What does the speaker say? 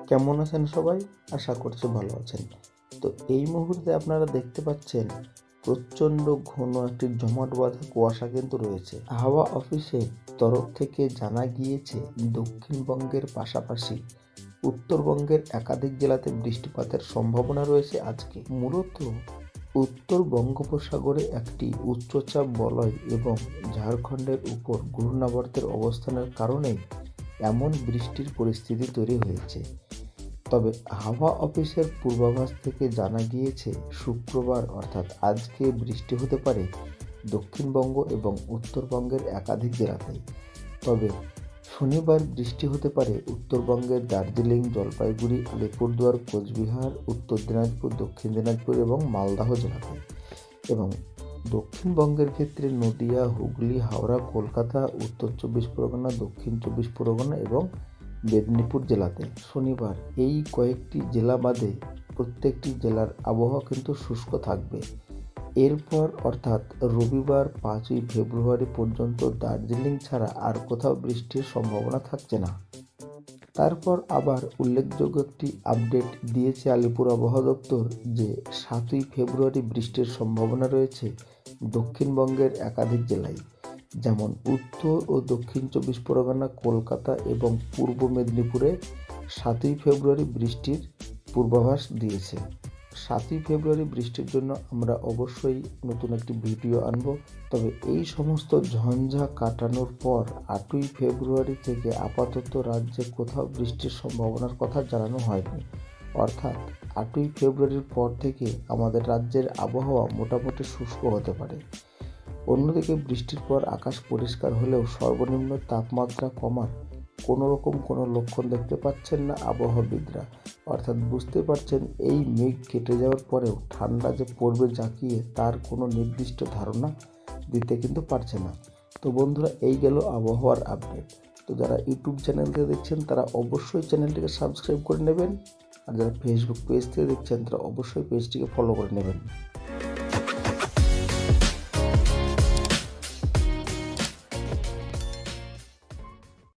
কেমন আছেন সবাই? আশা করছি ভালো আছেন। তো এই মুহূর্তে আপনারা দেখতে পাচ্ছেন প্রচণ্ড ঘন একটি জমাট বাঁধা কুয়াশা কিন্তু রয়েছে। হাওয়া অফিসের তরফ থেকে জানা গিয়েছে দক্ষিণবঙ্গের পাশাপাশি উত্তরবঙ্গের একাধিক জেলাতে বৃষ্টিপাতের সম্ভাবনা রয়েছে আজকে। মূলত উত্তর বঙ্গোপসাগরে একটি উচ্চচাপ বলয় এবং ঝাড়খণ্ডের উপর ঘূর্ণাবর্তের অবস্থানের কারণেই এমন বৃষ্টির পরিস্থিতি তৈরি হয়েছে। তবে হাওয়া অফিসের পূর্বাভাস থেকে জানা গিয়েছে শুক্রবার অর্থাৎ আজকে বৃষ্টি হতে পারে দক্ষিণবঙ্গ এবং উত্তরবঙ্গের একাধিক জেলাতে। তবে শনিবার বৃষ্টি হতে পারে উত্তরবঙ্গের দার্জিলিং, জলপাইগুড়ি, আলিপুরদুয়ার, কোচবিহার, উত্তর দিনাজপুর, দক্ষিণ দিনাজপুর এবং মালদহ জেলাতে। এবং দক্ষিণবঙ্গের ক্ষেত্রে নদিয়া, হুগলি, হাওড়া, কলকাতা, উত্তর চব্বিশ পরগনা, দক্ষিণ চব্বিশ পরগনা এবং মেদিনীপুর জেলাতে। শনিবার এই কয়েকটি জেলা বাদে প্রত্যেকটি জেলার আবহাওয়া কিন্তু শুষ্ক থাকবে। এরপর অর্থাৎ রবিবার 5ই ফেব্রুয়ারি পর্যন্ত দার্জিলিং ছাড়া আর কোথাও বৃষ্টির সম্ভাবনা থাকছে না। তারপর আবার উল্লেখযোগ্য একটি আপডেট দিয়েছে আলিপুর আবহাওয়া দপ্তর যে 7ই ফেব্রুয়ারি বৃষ্টির সম্ভাবনা রয়েছে দক্ষিণবঙ্গের একাধিক জেলায়, যেমন উত্তর ও দক্ষিণ চব্বিশ পরগনা, কলকাতা এবং পূর্ব মেদিনীপুরে 7ই ফেব্রুয়ারি বৃষ্টির পূর্বাভাস দিয়েছে। 7ই ফেব্রুয়ারি বৃষ্টির জন্য আমরা অবশ্যই নতুন একটি ভিডিও আনব। তবে এই সমস্ত ঝঞ্ঝা কাটানোর পর 8ই ফেব্রুয়ারি থেকে আপাতত রাজ্যে কোথাও বৃষ্টির সম্ভাবনার কথা জানানো হয়নি। অর্থাৎ 8ই ফেব্রুয়ারির পর থেকে আমাদের রাজ্যের আবহাওয়া মোটামুটি শুষ্ক হতে পারে। অন্যদিকে বৃষ্টির পর আকাশ পরিষ্কার হলেও সর্বনিম্ন তাপমাত্রা কমার কোনো লক্ষণ দেখতে পাচ্ছেন না আবহাওয়াবিদরা। অর্থাৎ বুঝতে পারছেন এই মেঘ কেটে যাওয়ার পরেও ঠান্ডা যে পড়বে জাঁকিয়ে তার কোনো নির্দিষ্ট ধারণা দিতে কিন্তু পারছে না। তো বন্ধুরা, এই গেল আবহাওয়ার আপডেট। তো যারা ইউটিউব চ্যানেল থেকে দেখছেন তারা অবশ্যই চ্যানেলটিকে সাবস্ক্রাইব করে নেবেন, আর যারা ফেসবুক পেজ থেকে দেখছেন তারা অবশ্যই পেজটিকে ফলো করে নেবেন।